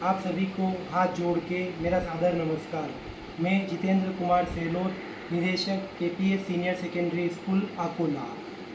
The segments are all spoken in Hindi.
आप सभी को हाथ जोड़ के मेरा सादर नमस्कार। मैं जितेंद्र कुमार सेहलोत, निदेशक KPS senior secondary school Akola.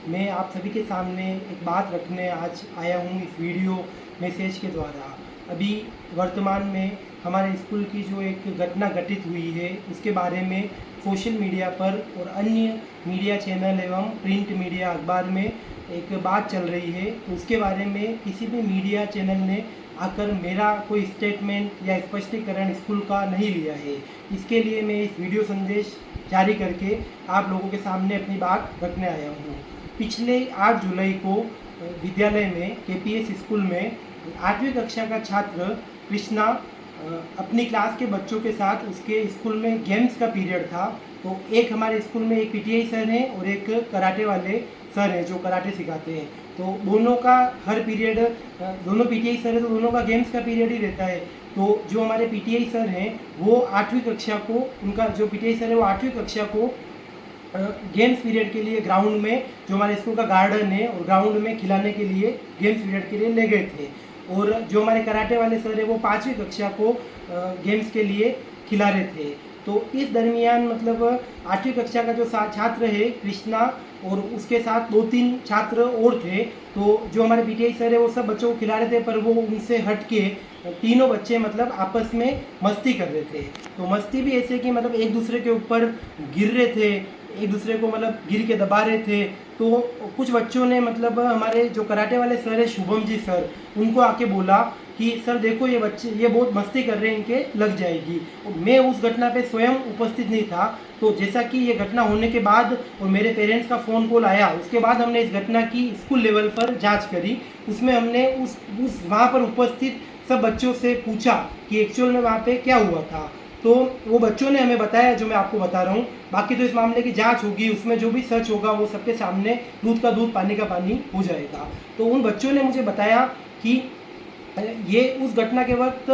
मैं आप सभी के सामने एक बात रखने आज आया हूँ इस वीडियो मैसेज के द्वारा। अभी वर्तमान में हमारे स्कूल की जो एक घटना घटित हुई है उसके बारे में सोशल मीडिया पर और अन्य मीडिया चैनल एवं प्रिंट मीडिया अखबार में एक बात चल रही है। तो उसके बारे में किसी भी मीडिया चैनल ने आकर मेरा कोई स्टेटमेंट या स्पष्टीकरण स्कूल का नहीं लिया है। इसके लिए मैं इस वीडियो संदेश जारी करके आप लोगों के सामने अपनी बात रखने आया हूँ। पिछले 8 जुलाई को विद्यालय में केपीएस स्कूल में 8वीं कक्षा का छात्र कृष्णा अपनी क्लास के बच्चों के साथ उसके स्कूल में गेम्स का पीरियड था। तो एक हमारे स्कूल में एक पीटीआई सर हैं और एक कराटे वाले सर हैं जो कराटे सिखाते हैं। तो दोनों का हर पीरियड, दोनों पीटीआई सर है तो दोनों का गेम्स का पीरियड ही रहता है। तो जो हमारे पीटीआई सर हैं वो 8वीं कक्षा को, उनका जो पीटीआई सर है वो 8वीं कक्षा को गेम्स पीरियड के लिए ग्राउंड में, जो हमारे स्कूल का गार्डन है और ग्राउंड में खिलाने के लिए गेम्स पीरियड के लिए ले गए थे। और जो हमारे कराटे वाले सर है वो 5वीं कक्षा को गेम्स के लिए खिला रहे थे। तो इस दरमियान मतलब 8वीं कक्षा का जो छात्र है कृष्णा और उसके साथ 2-3 छात्र और थे। तो जो हमारे पीटीआई सर है वो सब बच्चों को खिला रहे थे, पर वो उनसे हट के तीनों बच्चे मतलब आपस में मस्ती कर रहे थे। तो मस्ती भी ऐसे कि मतलब एक दूसरे के ऊपर गिर रहे थे, एक दूसरे को मतलब गिर के दबा रहे थे। तो कुछ बच्चों ने मतलब हमारे जो कराटे वाले सर है शुभम जी सर, उनको आके बोला कि सर देखो ये बच्चे ये बहुत मस्ती कर रहे हैं, इनके लग जाएगी। मैं उस घटना पे स्वयं उपस्थित नहीं था। तो जैसा कि ये घटना होने के बाद और मेरे पेरेंट्स का फ़ोन कॉल आया, उसके बाद हमने इस घटना की स्कूल लेवल पर जांच करी। उसमें हमने उस वहाँ पर उपस्थित सब बच्चों से पूछा कि एक्चुअल में वहाँ पे क्या हुआ था। तो वो बच्चों ने हमें बताया जो मैं आपको बता रहा हूँ। बाकी तो इस मामले की जांच होगी, उसमें जो भी सच होगा वो सबके सामने दूध का दूध पानी का पानी हो जाएगा। तो उन बच्चों ने मुझे बताया कि ये उस घटना के वक्त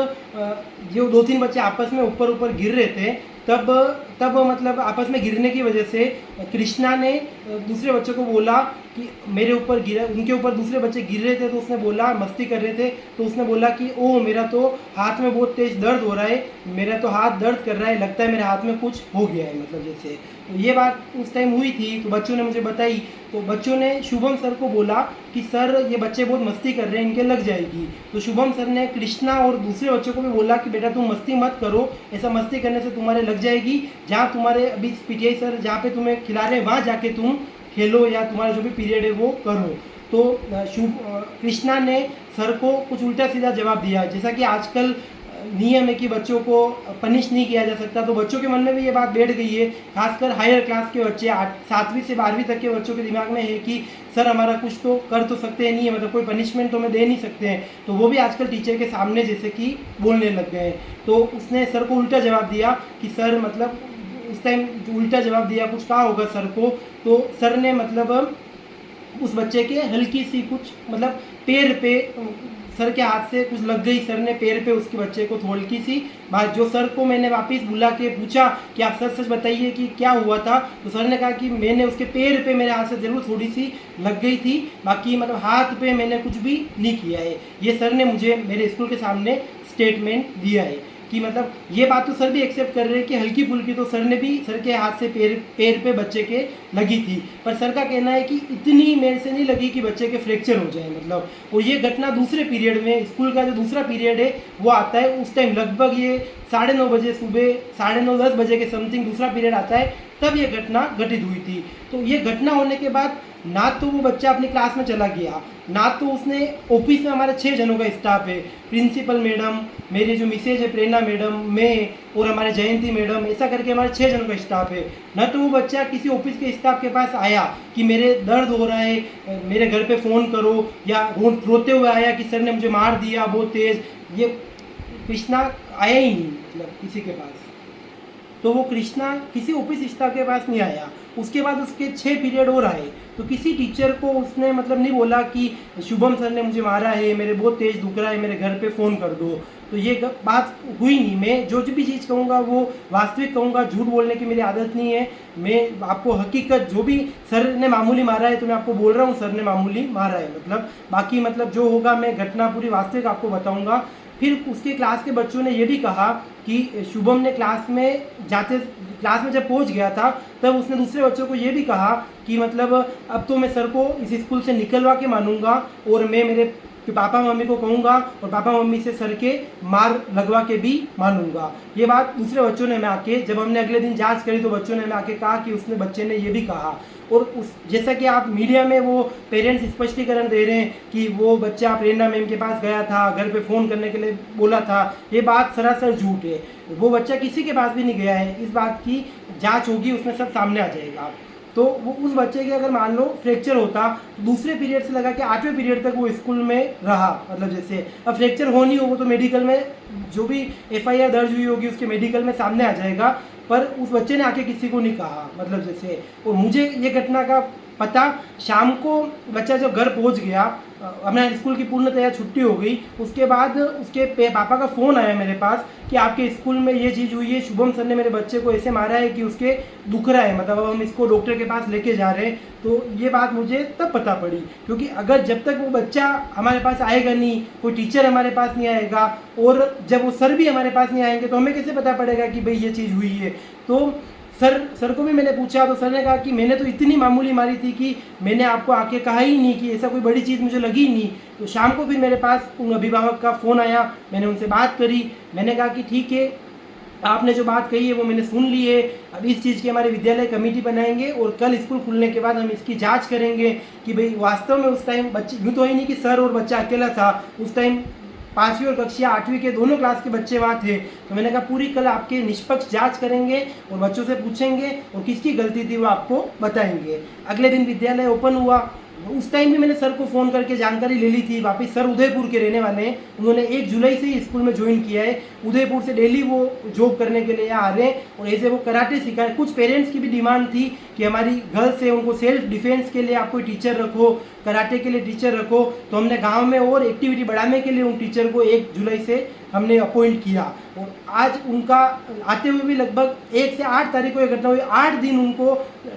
जो 2-3 बच्चे आपस में ऊपर गिर रहे थे, तब मतलब आपस में गिरने की वजह से कृष्णा ने दूसरे बच्चों को बोला कि मेरे ऊपर गिरा, उनके ऊपर दूसरे बच्चे गिर रहे थे तो उसने बोला, मस्ती कर रहे थे तो उसने बोला कि ओह मेरा तो हाथ में बहुत तेज दर्द हो रहा है, मेरा तो हाथ दर्द कर रहा है, लगता है मेरे हाथ में कुछ हो गया है, मतलब जैसे। तो ये बात उस टाइम हुई थी तो बच्चों ने मुझे बताई। तो बच्चों ने शुभम सर को बोला कि सर ये बच्चे बहुत मस्ती कर रहे हैं, इनके लग जाएगी। तो शुभम सर ने कृष्णा और दूसरे बच्चों को भी बोला कि बेटा तुम मस्ती मत करो, ऐसा मस्ती करने से तुम्हारे लग जाएगी। जहाँ तुम्हारे अभी पीटीआई सर जहाँ पे तुम्हें खिला रहे हैं वहाँ जाके तुम खेलो या तुम्हारा जो भी पीरियड है वो करो। तो कृष्णा ने सर को कुछ उल्टा सीधा जवाब दिया। जैसा कि आजकल नियम है कि बच्चों को पनिश नहीं किया जा सकता, तो बच्चों के मन में भी ये बात बैठ गई है। खासकर हायर क्लास के बच्चे, 7वीं से 12वीं तक के बच्चों के दिमाग में है कि सर हमारा कुछ तो कर तो सकते हैं नहीं है, मतलब कोई पनिशमेंट तो हमें दे नहीं सकते हैं। तो वो भी आजकल टीचर के सामने जैसे कि बोलने लग गए हैं। तो उसने सर को उल्टा जवाब दिया कि सर मतलब उस टाइम उल्टा जवाब दिया, कुछ कहा होगा सर को। तो सर ने मतलब उस बच्चे के हल्की सी कुछ मतलब पैर पे, सर के हाथ से कुछ लग गई, सर ने पैर पे उसके बच्चे को हल्की सी बात, जो सर को मैंने वापस बुला के पूछा कि आप सच सच बताइए कि क्या हुआ था। तो सर ने कहा कि मैंने उसके पैर पे मेरे हाथ से ज़रूर थोड़ी सी लग गई थी, बाकी मतलब हाथ पे मैंने कुछ भी नहीं किया है। ये सर ने मुझे मेरे स्कूल के सामने स्टेटमेंट दिया है कि मतलब ये बात तो सर भी एक्सेप्ट कर रहे हैं कि हल्की फुल्की तो सर ने भी, सर के हाथ से पैर पे बच्चे के लगी थी, पर सर का कहना है कि इतनी मेरे से नहीं लगी कि बच्चे के फ्रैक्चर हो जाए मतलब। और ये घटना दूसरे पीरियड में, स्कूल का जो दूसरा पीरियड है वो आता है, उस टाइम लगभग ये 9:30 बजे, सुबह 9:30-10 बजे के समथिंग दूसरा पीरियड आता है, तब ये घटना घटित हुई थी। तो ये घटना होने के बाद ना तो वो बच्चा अपनी क्लास में चला गया, ना तो उसने, ऑफिस में हमारे 6 जनों का स्टाफ है, प्रिंसिपल मैडम, मेरे जो मिसेज है प्रेरणा मैडम, मैं और हमारे जयंती मैडम, ऐसा करके हमारे 6 जनों का स्टाफ है। ना तो वो बच्चा किसी ऑफिस के स्टाफ के पास आया कि मेरे दर्द हो रहा है, मेरे घर पे फ़ोन करो, या रोते हुए आया कि सर ने मुझे मार दिया बहुत तेज़। ये कृष्णा आया ही नहीं मतलब किसी के पास। तो वो कृष्णा किसी ऑफिस स्टाफ के पास नहीं आया, उसके बाद उसके 6 पीरियड और आए, तो किसी टीचर को उसने मतलब नहीं बोला कि शुभम सर ने मुझे मारा है, मेरे बहुत तेज़ दुख रहा है, मेरे घर पे फ़ोन कर दो। तो ये बात हुई नहीं। मैं जो भी चीज़ कहूँगा वो वास्तविक कहूँगा, झूठ बोलने की मेरी आदत नहीं है। मैं आपको हकीकत, जो भी सर ने मामूली मारा है तो मैं आपको बोल रहा हूँ सर ने मामूली मारा है, मतलब बाकी मतलब जो होगा मैं घटना पूरी वास्तविक आपको बताऊँगा। फिर उसके क्लास के बच्चों ने ये भी कहा कि शुभम ने क्लास में जब पहुंच गया था तब उसने दूसरे बच्चों को ये भी कहा कि मतलब अब तो मैं सर को इस स्कूल से निकलवा के मानूंगा और मैं मेरे पापा मम्मी को कहूँगा और पापा मम्मी से सर के मार लगवा के भी मानूंगा। ये बात दूसरे बच्चों ने मैं आके, जब हमने अगले दिन जांच करी तो बच्चों ने मैं आके कहा कि उसने बच्चे ने ये भी कहा। और उस जैसा कि आप मीडिया में वो पेरेंट्स स्पष्टीकरण दे रहे हैं कि वो बच्चा प्रेरणा मैम के पास गया था, घर पे फ़ोन करने के लिए बोला था, ये बात सरासर झूठ है। वो बच्चा किसी के पास भी नहीं गया है। इस बात की जांच होगी, उसमें सब सामने आ जाएगा। तो वो उस बच्चे के अगर मान लो फ्रैक्चर होता तो दूसरे पीरियड से लगा के 8वें पीरियड तक वो स्कूल में रहा। मतलब जैसे अब फ्रैक्चर हो नहीं हो वो तो मेडिकल में जो भी FIR दर्ज हुई होगी उसके मेडिकल में सामने आ जाएगा, पर उस बच्चे ने आके किसी को नहीं कहा। मतलब जैसे, और मुझे ये घटना का पता शाम को बच्चा जब घर पहुंच गया, हमारे स्कूल की पूर्णतया छुट्टी हो गई, उसके बाद उसके पापा का फ़ोन आया मेरे पास कि आपके स्कूल में ये चीज़ हुई है, शुभम सर ने मेरे बच्चे को ऐसे मारा है कि उसके दुख रहा है, मतलब अब हम इसको डॉक्टर के पास लेके जा रहे हैं। तो ये बात मुझे तब पता पड़ी, क्योंकि अगर जब तक वो बच्चा हमारे पास आएगा नहीं, कोई टीचर हमारे पास नहीं आएगा और जब वो सर भी हमारे पास नहीं आएंगे तो हमें कैसे पता पड़ेगा कि भाई ये चीज़ हुई है। तो सर को भी मैंने पूछा तो सर ने कहा कि मैंने तो इतनी मामूली मारी थी कि मैंने आपको आके कहा ही नहीं, कि ऐसा कोई बड़ी चीज़ मुझे लगी ही नहीं। तो शाम को फिर मेरे पास उन अभिभावक का फ़ोन आया, मैंने उनसे बात करी, मैंने कहा कि ठीक है, आपने जो बात कही है वो मैंने सुन ली है। अब इस चीज़ की हमारे विद्यालय कमेटी बनाएंगे और कल स्कूल खुलने के बाद हम इसकी जांच करेंगे कि भाई वास्तव में उस टाइम बच्चे, यूँ तो ही नहीं कि सर और बच्चा अकेला था, उस टाइम 5वीं और कक्षा 8वीं के दोनों क्लास के बच्चे वहाँ थे। तो मैंने कहा पूरी कल आपके निष्पक्ष जांच करेंगे और बच्चों से पूछेंगे और किसकी गलती थी वो आपको बताएंगे। अगले दिन विद्यालय ओपन हुआ, उस टाइम भी मैंने सर को फ़ोन करके जानकारी ले ली थी। वापस सर उदयपुर के रहने वाले हैं, उन्होंने 1 जुलाई से ही स्कूल में ज्वाइन किया है। उदयपुर से डेली वो जॉब करने के लिए यहाँ आ रहे हैं और ऐसे वो कराटे सिखा रहे। कुछ पेरेंट्स की भी डिमांड थी कि हमारी गर्ल्स है उनको सेल्फ डिफेंस के लिए आप कोई टीचर रखो, कराटे के लिए टीचर रखो। तो हमने गाँव में और एक्टिविटी बढ़ाने के लिए उन टीचर को 1 जुलाई से हमने अपॉइंट किया और आज उनका आते हुए भी लगभग 1 से 8 तारीख को ये घटना हुई। 8 दिन उनको,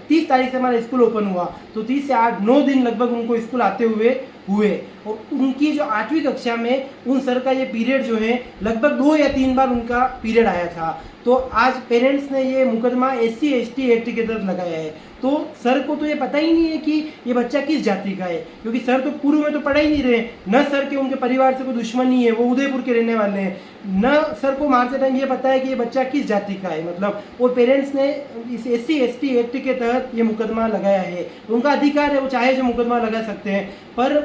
30 तारीख से हमारा स्कूल ओपन हुआ तो 30 से 9 दिन लगभग उनको स्कूल आते हुए हुए। और उनकी जो 8वीं कक्षा में उन सर का ये पीरियड जो है लगभग 2 या 3 बार उनका पीरियड आया था। तो आज पेरेंट्स ने ये मुकदमा SC/ST एक्ट के तहत लगाया है। तो सर को तो ये पता ही नहीं है कि ये बच्चा किस जाति का है, क्योंकि सर तो पूर्व में तो पढ़ा ही नहीं रहे। न सर के उनके परिवार से कोई दुश्मनी है, वो उदयपुर के रहने वाले हैं, न सर को मारते टाइम ये पता है कि ये बच्चा किस जाति का है। मतलब और पेरेंट्स ने इस SC/ST एक्ट के तहत ये मुकदमा लगाया है। उनका अधिकार है, वो चाहे जो मुकदमा लगा सकते हैं। पर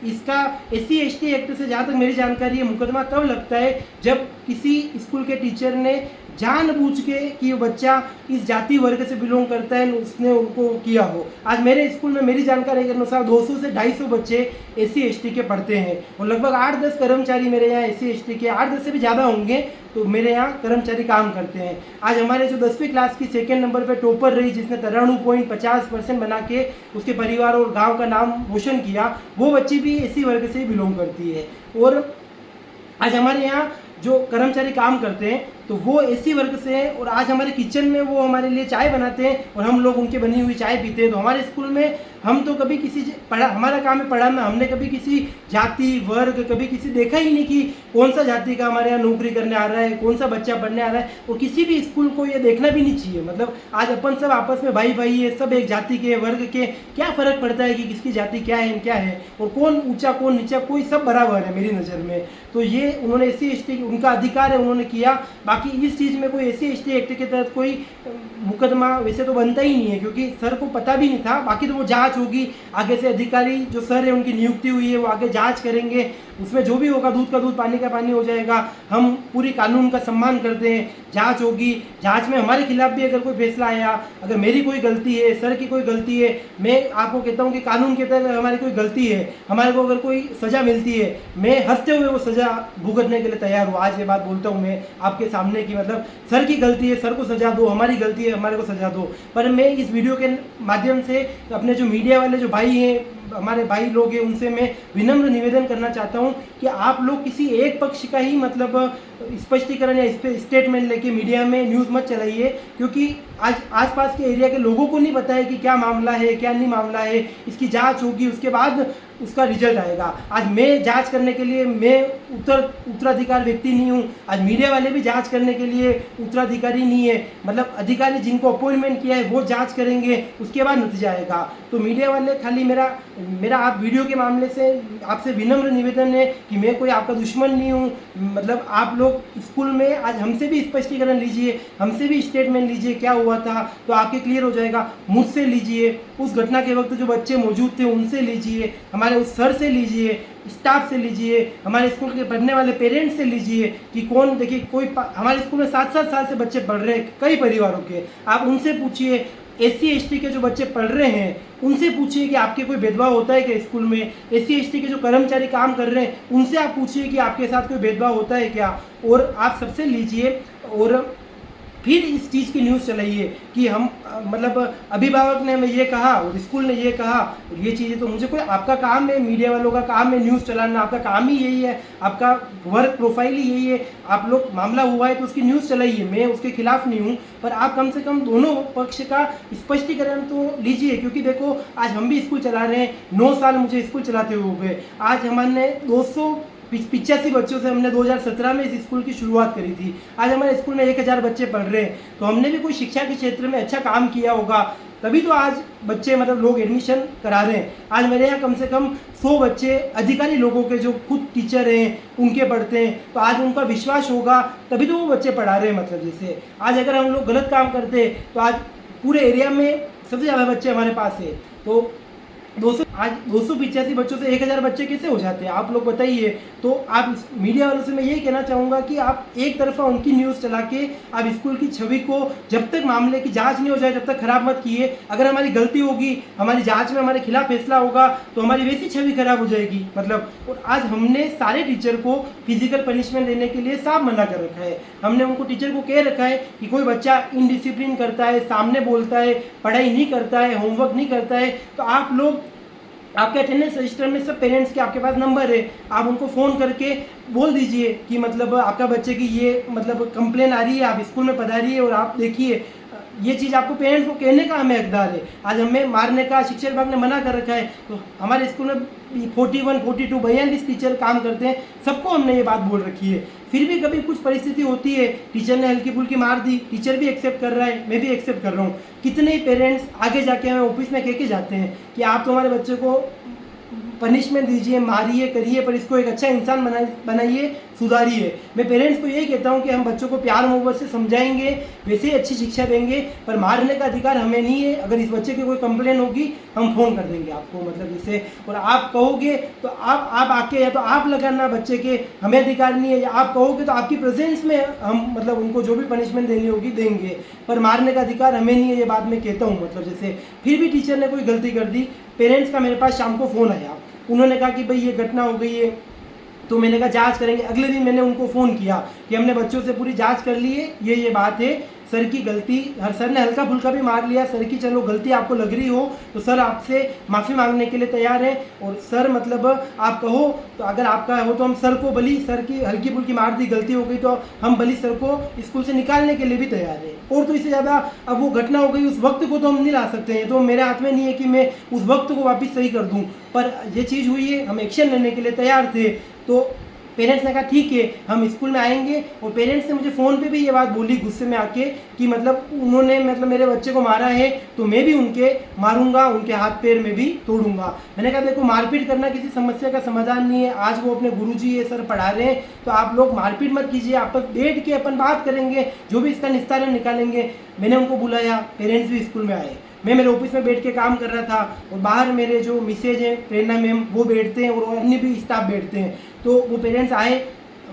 इसका SC/ST एक्ट से जहाँ तक मेरी जानकारी है मुकदमा तब लगता है जब किसी स्कूल के टीचर ने जानबूझ के कि वो बच्चा इस जाति वर्ग से बिलोंग करता है उसने उनको किया हो। आज मेरे स्कूल में मेरी जानकारी के अनुसार 200 से 250 बच्चे SC/ST के पढ़ते हैं और लगभग 8-10 कर्मचारी मेरे यहाँ SC/ST के, 8-10 से भी ज़्यादा होंगे तो मेरे यहाँ कर्मचारी काम करते हैं। आज हमारे जो 10वीं क्लास की 2nd नंबर पर टॉपर रही, जिसने 93.50% बना के उसके परिवार और गाँव का नाम रोशन किया, वो बच्ची भी SC वर्ग से ही बिलोंग करती है। और आज हमारे यहाँ जो कर्मचारी काम करते हैं तो वो SC वर्ग से हैं और आज हमारे किचन में वो हमारे लिए चाय बनाते हैं और हम लोग उनकी बनी हुई चाय पीते हैं। तो हमारे स्कूल में हम तो कभी किसी हमारा काम है पढ़ाना, हमने कभी किसी जाति वर्ग कभी किसी देखा ही नहीं कि कौन सा जाति का हमारे यहाँ नौकरी करने आ रहा है, कौन सा बच्चा पढ़ने आ रहा है। और किसी भी स्कूल को ये देखना भी नहीं चाहिए। मतलब आज अपन सब आपस में भाई भाई है, सब एक जाति के वर्ग के, क्या फ़र्क पड़ता है कि किसकी जाति क्या है क्या है और कौन ऊँचा कौन नीचा, कोई सब बराबर है मेरी नज़र में। तो ये उन्होंने SC/ST उनका अधिकार है, उन्होंने किया। बाकी इस चीज़ में कोई SC/ST एक्ट के तहत कोई मुकदमा वैसे तो बनता ही नहीं है, क्योंकि सर को पता भी नहीं था। बाकी तो वो जांच होगी, आगे से अधिकारी जो सर है उनकी नियुक्ति हुई है वो आगे जांच करेंगे, उसमें जो भी होगा दूध का दूध पानी का पानी हो जाएगा। हम पूरी कानून का सम्मान करते हैं, जांच होगी, जांच में हमारे खिलाफ भी अगर कोई फैसला आया, अगर मेरी कोई गलती है, सर की कोई गलती है, मैं आपको कहता हूँ कि कानून के तहत हमारी कोई गलती है, हमारे को अगर कोई सज़ा मिलती है, मैं हंसते हुए वो सज़ा भुगतने के लिए तैयार हूँ। आज ये बात बोलता हूँ मैं आपके सामने। सामने कि मतलब सर की गलती है, सर को सजा दो, हमारी गलती है, हमारे को सजा दो। पर मैं इस वीडियो के माध्यम से अपने जो मीडिया वाले जो भाई हैं, हमारे भाई लोग हैं, उनसे मैं विनम्र निवेदन करना चाहता हूं कि आप लोग किसी एक पक्ष का ही मतलब स्पष्टीकरण या इस पे स्टेटमेंट लेके मीडिया में न्यूज़ मत चलाइए, क्योंकि आज आसपास के एरिया के लोगों को नहीं पता है कि क्या मामला है, क्या नहीं मामला है। इसकी जांच होगी, उसके बाद उसका रिजल्ट आएगा। आज मैं जांच करने के लिए मैं उत्तराधिकार व्यक्ति नहीं हूँ, आज मीडिया वाले भी जांच करने के लिए उत्तराधिकारी नहीं है। मतलब अधिकारी जिनको अपॉइंटमेंट किया है वो जांच करेंगे, उसके बाद नतीजा आएगा। तो मीडिया वाले खाली मेरा आप वीडियो के मामले से आपसे विनम्र निवेदन है कि मैं कोई आपका दुश्मन नहीं हूँ। मतलब आप लोग स्कूल में आज हमसे भी स्पष्टीकरण लीजिए, हमसे भी स्टेटमेंट लीजिए क्या हुआ था, तो आपके क्लियर हो जाएगा। मुझसे लीजिए, उस घटना के वक्त जो बच्चे मौजूद थे उनसे लीजिए, हमारे उस सर से लीजिए, स्टाफ से लीजिए, हमारे स्कूल के पढ़ने वाले पेरेंट्स से लीजिए कि कौन, देखिए कोई हमारे स्कूल में 7-7 साल से बच्चे पढ़ रहे हैं, कई परिवारों के, आप उनसे पूछिए। SC/ST के जो बच्चे पढ़ रहे हैं उनसे पूछिए कि आपके कोई भेदभाव होता है क्या स्कूल में। SC/ST के जो कर्मचारी काम कर रहे हैं उनसे आप पूछिए कि आपके साथ कोई भेदभाव होता है क्या, और आप सबसे लीजिए और फिर इस चीज़ की न्यूज़ चलाइए कि हम मतलब अभिभावक ने हमें ये कहा और स्कूल ने ये कहा, ये चीज़ें तो मुझे कोई, आपका काम है, मीडिया वालों का काम है न्यूज़ चलाना, आपका काम ही यही है, आपका वर्क प्रोफाइल ही यही है। आप लोग मामला हुआ है तो उसकी न्यूज़ चलाइए, मैं उसके खिलाफ नहीं हूँ, पर आप कम से कम दोनों पक्ष का स्पष्टीकरण तो लीजिए। क्योंकि देखो आज हम भी स्कूल चला रहे हैं, 9 साल मुझे स्कूल चलाते हुए हो गए। आज हमने 285 बच्चों से हमने 2017 में इस स्कूल की शुरुआत करी थी। आज हमारे स्कूल में 1000 बच्चे पढ़ रहे हैं, तो हमने भी कोई शिक्षा के क्षेत्र में अच्छा काम किया होगा, तभी तो आज बच्चे मतलब लोग एडमिशन करा रहे हैं। आज मेरे यहाँ कम से कम 100 बच्चे अधिकारी लोगों के जो खुद टीचर हैं उनके पढ़ते हैं, तो आज उनका विश्वास होगा तभी तो वो बच्चे पढ़ा रहे हैं। मतलब जैसे आज अगर हम लोग गलत काम करते तो आज पूरे एरिया में सबसे ज़्यादा बच्चे हमारे पास है, तो 285 बच्चों से 1000 बच्चे कैसे हो जाते हैं आप लोग बताइए। तो आप मीडिया वालों से मैं यही कहना चाहूँगा कि आप एक तरफा उनकी न्यूज़ चला के आप स्कूल की छवि को जब तक मामले की जांच नहीं हो जाए तब तक खराब मत कीजिए। अगर हमारी गलती होगी, हमारी जांच में हमारे खिलाफ फैसला होगा तो हमारी वैसी छवि खराब हो जाएगी। मतलब और आज हमने सारे टीचर को फिजिकल पनिशमेंट देने के लिए साफ मना कर रखा है। हमने उनको टीचर को कह रखा है कि कोई बच्चा इनडिसिप्लिन करता है, सामने बोलता है, पढ़ाई नहीं करता है, होमवर्क नहीं करता है, तो आप लोग, आपके अटेंडेंस रजिस्टर में सब पेरेंट्स के आपके पास नंबर है, आप उनको फ़ोन करके बोल दीजिए कि मतलब आपका बच्चे की ये मतलब कंप्लेन आ रही है, आप स्कूल में पधारिए और आप देखिए। ये चीज़ आपको पेरेंट्स को कहने का हमें हकदार है। आज हमें मारने का शिक्षा विभाग ने मना कर रखा है, तो हमारे स्कूल में 41, 42, 42 टीचर काम करते हैं, सबको हमने ये बात बोल रखी है। फिर भी कभी कुछ परिस्थिति होती है, टीचर ने हल्की फुल्की मार दी, टीचर भी एक्सेप्ट कर रहा है, मैं भी एक्सेप्ट कर रहा हूँ। कितने ही पेरेंट्स आगे जाके हमें ऑफिस में कह के जाते हैं कि आप तो हमारे बच्चे को पनिशमेंट दीजिए, मारिए, करिए, पर इसको एक अच्छा इंसान बनाइए, सुधारिए। मैं पेरेंट्स को यही कहता हूँ कि हम बच्चों को प्यार मोहब्बत से समझाएंगे, वैसे ही अच्छी शिक्षा देंगे, पर मारने का अधिकार हमें नहीं है। अगर इस बच्चे की कोई कंप्लेन होगी हम फ़ोन कर देंगे आपको, मतलब जैसे, और आप कहोगे तो आप आके, या तो आप लगाना बच्चे के, हमें अधिकार नहीं है, या आप कहोगे तो आपकी प्रेजेंस में हम मतलब उनको जो भी पनिशमेंट देनी होगी देंगे, पर मारने का अधिकार हमें नहीं है, ये बात मैं कहता हूँ। मतलब जैसे फिर भी टीचर ने कोई गलती कर दी, पेरेंट्स का मेरे पास शाम को फ़ोन आया, उन्होंने कहा कि भाई ये घटना हो गई है, तो मैंने कहा जांच करेंगे। अगले दिन मैंने उनको फ़ोन किया कि हमने बच्चों से पूरी जांच कर ली है, ये बात है, सर की गलती, सर ने हल्का फुल्का भी मार लिया, सर की चलो गलती आपको लग रही हो तो सर आपसे माफ़ी मांगने के लिए तैयार है, और सर मतलब आप कहो तो अगर आपका हो तो हम सर को भली, सर की हल्की फुल्की मार दी, गलती हो गई तो हम भली सर को स्कूल से निकालने के लिए भी तैयार है। और तो इससे ज़्यादा अब वो घटना हो गई, उस वक्त को तो हम नहीं ला सकते हैं, तो मेरे हाथ में नहीं है कि मैं उस वक्त को वापस सही कर दूँ, पर ये चीज़ हुई है, हम एक्शन लेने के लिए तैयार थे। तो पेरेंट्स ने कहा ठीक है हम स्कूल में आएंगे, और पेरेंट्स ने मुझे फ़ोन पे भी ये बात बोली गुस्से में आके कि मतलब उन्होंने मतलब मेरे बच्चे को मारा है तो मैं भी उनके मारूंगा, उनके हाथ पैर में भी तोड़ूंगा। मैंने कहा देखो मारपीट करना किसी समस्या का समाधान नहीं है, आज वो अपने गुरुजी ये सर पढ़ा रहे हैं तो आप लोग मारपीट मत कीजिए, आपस बैठ के अपन बात करेंगे, जो भी इसका निस्तारण निकालेंगे। मैंने उनको बुलाया, पेरेंट्स भी स्कूल में आए, मैं मेरे ऑफिस में बैठ के काम कर रहा था, और बाहर मेरे जो मिसेज हैं प्रेरणा मैम वो बैठते हैं, और अन्य भी स्टाफ बैठते हैं। तो वो पेरेंट्स आए,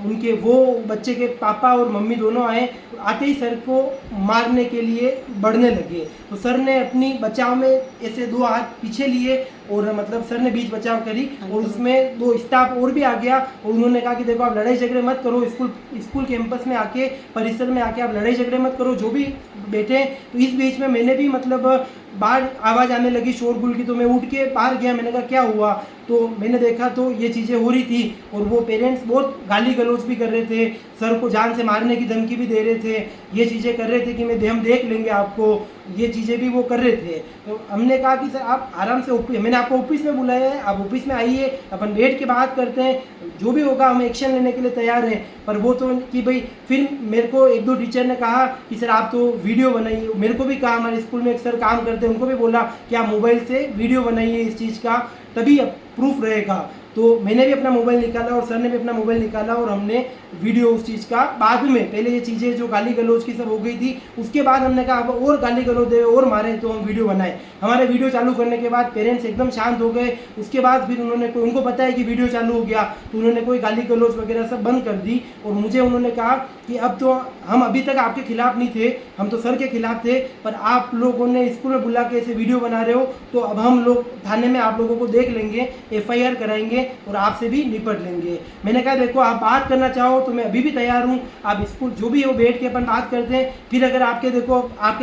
उनके वो बच्चे के पापा और मम्मी दोनों आए, आते ही सर को मारने के लिए बढ़ने लगे। तो सर ने अपनी बचाव में ऐसे 2 हाथ पीछे लिए, और मतलब सर ने बीच बचाव करी और उसमें 2 स्टाफ और भी आ गया और उन्होंने कहा कि देखो आप लड़ाई झगड़े मत करो, स्कूल कैंपस में आके, परिसर में आके आप लड़ाई झगड़े मत करो, जो भी बैठे। तो इस बीच में मैंने भी मतलब बाहर आवाज़ आने लगी शोरगुल की, तो मैं उठ के बाहर गया, मैंने कहा क्या हुआ, तो मैंने देखा तो ये चीज़ें हो रही थी और वो पेरेंट्स बहुत गाली गलौज भी कर रहे थे, सर को जान से मारने की धमकी भी दे रहे थे, ये चीज़ें कर रहे थे कि हम देख लेंगे आपको, ये चीज़ें भी वो कर रहे थे। तो हमने कहा कि सर आप आराम से मैंने आपको ऑफिस में बुलाया है, आप ऑफिस में आइए, अपन बैठ के बात करते हैं, जो भी होगा हम एक्शन लेने के लिए तैयार हैं। पर वो तो कि भाई फिर मेरे को 1-2 टीचर ने कहा कि सर आप तो वीडियो बनाइए, मेरे को भी कहा, हमारे स्कूल में एक सर काम करते हैं, उनको भी बोला कि आप मोबाइल से वीडियो बनाइए इस चीज़ का, तभी प्रूफ रहेगा। तो मैंने भी अपना मोबाइल निकाला और सर ने भी अपना मोबाइल निकाला और हमने वीडियो उस चीज़ का बाद में, पहले ये चीज़ें जो गाली गलौज की सब हो गई थी, उसके बाद हमने कहा अब और गाली गलौज दे और मारे तो हम वीडियो बनाए। हमारे वीडियो चालू करने के बाद पेरेंट्स एकदम शांत हो गए। उसके बाद फिर उनको पता है कि वीडियो चालू हो गया, तो उन्होंने कोई गाली गलौज वगैरह सब बंद कर दी और मुझे उन्होंने कहा कि अब तो हम अभी तक आपके खिलाफ नहीं थे, हम तो सर के खिलाफ थे, पर आप लोगों ने स्कूल में बुला के ऐसे वीडियो बना रहे हो, तो अब हम लोग थाने में आप लोगों को देख लेंगे, FIR कराएंगे और आपसे भी निपट लेंगे। मैंने कहा देखो आप बात करना चाहो तो मैं अभी भी तैयार हूँ, आप स्कूल जो भी हो बैठ के अपन बात करते हैं। फिर अगर आपके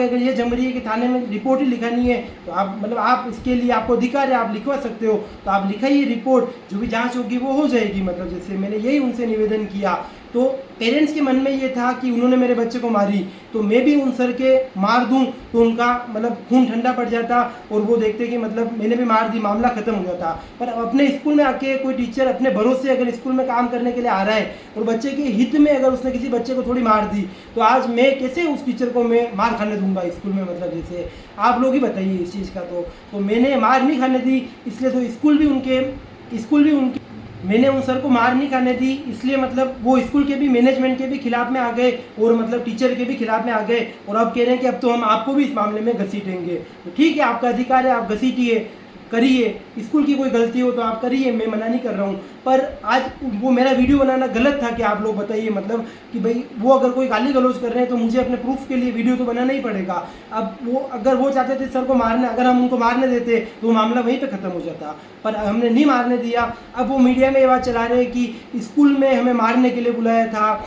अगर ये जम रही है कि थाने में रिपोर्ट ही लिखानी है, तो आप मतलब आप इसके लिए आपको अधिकार है, आप लिखवा सकते हो, तो आप लिखाइए रिपोर्ट, जो भी जाँच होगी वो हो जाएगी। मतलब जैसे मैंने यही उनसे निवेदन किया। तो पेरेंट्स के मन में ये था कि उन्होंने मेरे बच्चे को मारी तो मैं भी उन सर के मार दूं तो उनका मतलब खून ठंडा पड़ जाता और वो देखते कि मतलब मैंने भी मार दी, मामला खत्म हो जाता। पर अपने स्कूल में आके कोई टीचर अपने भरोसे अगर स्कूल में काम करने के लिए आ रहा है और बच्चे के हित में अगर उसने किसी बच्चे को थोड़ी मार दी, तो आज मैं कैसे उस टीचर को मैं मार खाने दूंगा स्कूल में। मतलब जैसे आप लोग ही बताइए इस चीज़ का। तो मैंने मार नहीं खाने दी, इसलिए तो स्कूल भी उनके मैंने उन सर को मार नहीं खाने दी, इसलिए मतलब वो स्कूल के भी मैनेजमेंट के भी खिलाफ में आ गए और मतलब टीचर के भी खिलाफ में आ गए और अब कह रहे हैं कि अब तो हम आपको भी इस मामले में घसीटेंगे। तो ठीक है, आपका अधिकार है, आप घसीटिए, करिए, स्कूल की कोई गलती हो तो आप करिए, मैं मना नहीं कर रहा हूँ। पर आज वो मेरा वीडियो बनाना गलत था कि आप लोग बताइए, मतलब कि भाई वो अगर कोई गाली गलौज कर रहे हैं तो मुझे अपने प्रूफ के लिए वीडियो तो बनाना ही पड़ेगा। अब वो अगर वो चाहते थे सर को मारने, अगर हम उनको मारने देते तो वो मामला वहीं पे ख़त्म हो जाता, पर हमने नहीं मारने दिया। अब वो मीडिया में ये बात चला रहे हैं कि स्कूल में हमें मारने के लिए बुलाया था,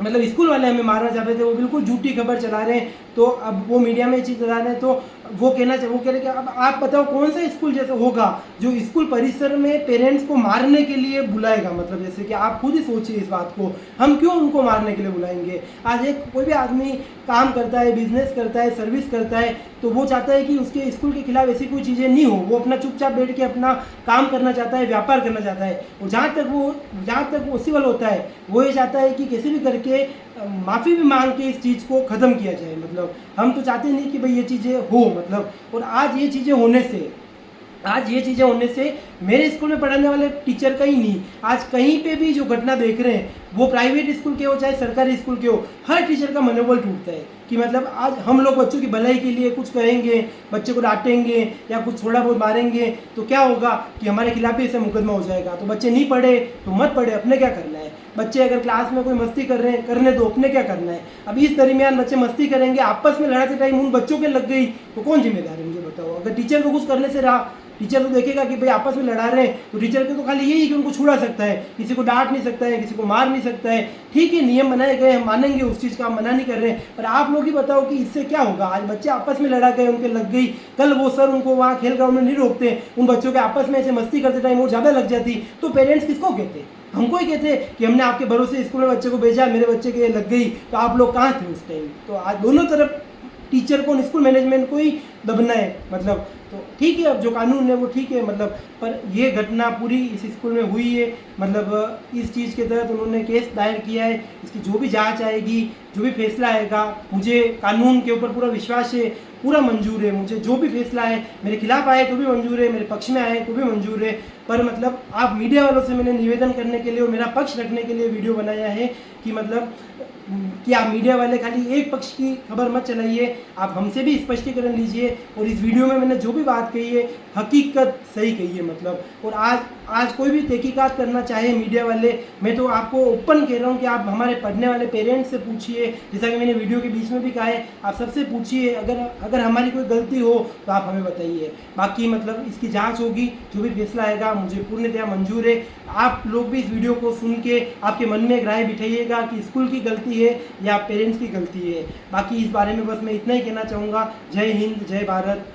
मतलब स्कूल वाले हमें मारना चाहते थे, वो बिल्कुल झूठी खबर चला रहे हैं। तो अब वो मीडिया में ये चीज़ चला रहे हैं, तो वो कह रहे कि अब आप बताओ कौन सा स्कूल जैसा होगा जो स्कूल परिसर में पेरेंट्स को मारने के लिए बुलाएगा। मतलब जैसे कि आप खुद ही सोचिए इस बात को, हम क्यों उनको मारने के लिए बुलाएंगे। आज कोई भी आदमी काम करता है, बिजनेस करता है, सर्विस करता है, तो वो चाहता है कि उसके स्कूल के खिलाफ ऐसी कोई चीज़ें नहीं हो, वो अपना चुपचाप बैठ के अपना काम करना चाहता है, व्यापार करना चाहता है। और जहाँ तक वो पॉसिबल होता है वो ये चाहता है कि कैसे भी करके माफ़ी भी मांग के इस चीज़ को ख़त्म किया जाए। मतलब हम तो चाहते नहीं कि भाई ये चीज़ें हो, मतलब। और आज ये चीज़ें होने से मेरे स्कूल में पढ़ाने वाले टीचर का ही नहीं, आज कहीं पे भी जो घटना देख रहे हैं, वो प्राइवेट स्कूल के हो चाहे सरकारी स्कूल के हो, हर टीचर का मनोबल टूटता है कि मतलब आज हम लोग बच्चों की भलाई के लिए कुछ कहेंगे, बच्चे को डांटेंगे या कुछ थोड़ा बहुत मारेंगे, तो क्या होगा कि हमारे खिलाफ ही ऐसा मुकदमा हो जाएगा। तो बच्चे नहीं पढ़े तो मत पढ़े, अपने क्या करना है। बच्चे अगर क्लास में कोई मस्ती कर रहे हैं, करने दो, अपने क्या करना है। अब इस दरमियान बच्चे मस्ती करेंगे, आपस में लड़ाते टाइम उन बच्चों के लग गई, तो कौन जिम्मेदार है, मुझे बताओ। अगर टीचर को कुछ करने से रहा, टीचर तो देखेगा कि भाई आपस में लड़ा रहे हैं, तो टीचर के तो खाली यही कि उनको छुड़ा सकता है, किसी को डांट नहीं सकता है, किसी को मार नहीं सकता है। ठीक है, नियम बनाए गए, हम मानेंगे उस चीज़ का, हम मना नहीं कर रहे हैं, पर आप लोग ही बताओ कि इससे क्या होगा। आज बच्चे आपस में लड़ा गए, उनके लग गई, कल वो सर उनको वहाँ खेल ग्राउंड में नहीं रोकते, उन बच्चों के आपस में ऐसे मस्ती करते टाइम वो ज़्यादा लग जाती, तो पेरेंट्स किसको कहते? हमको ही कहते कि हमने आपके भरोसे स्कूल में बच्चे को भेजा, मेरे बच्चे के लग गई, तो आप लोग कहाँ थे उस टाइम। तो आज दोनों तरफ टीचर को, स्कूल मैनेजमेंट को ही दबना है। मतलब तो ठीक है, अब जो कानून है वो ठीक है, मतलब पर ये घटना पूरी इस स्कूल में हुई है। मतलब इस चीज़ के तहत उन्होंने केस दायर किया है, इसकी जो भी जांच आएगी, जो भी फैसला आएगा, मुझे कानून के ऊपर पूरा विश्वास है, पूरा मंजूर है। मुझे जो भी फैसला है, मेरे खिलाफ आए तो भी मंजूर है, मेरे पक्ष में आए तो भी मंजूर है। पर मतलब आप मीडिया वालों से मैंने निवेदन करने के लिए और मेरा पक्ष रखने के लिए वीडियो बनाया है कि मतलब कि आप मीडिया वाले खाली एक पक्ष की खबर मत चलाइए, आप हमसे भी स्पष्टीकरण लीजिए। और इस वीडियो में मैंने जो भी बात कही है हकीकत सही कही है मतलब। और आज कोई भी तहकीकात करना चाहे मीडिया वाले, मैं तो आपको ओपन कह रहा हूँ कि आप हमारे पढ़ने वाले पेरेंट्स से पूछिए, जैसा कि मैंने वीडियो के बीच में भी कहा है, आप सबसे पूछिए। अगर हमारी कोई गलती हो तो आप हमें बताइए। बाकी मतलब इसकी जांच होगी, जो भी फैसला आएगा मुझे पूर्णतया मंजूर है। आप लोग भी इस वीडियो को सुन के आपके मन में एक राय बिठाइएगा कि स्कूल की गलती है या पेरेंट्स की गलती है। बाकी इस बारे में बस मैं इतना ही कहना चाहूँगा। जय हिंद, जय भारत।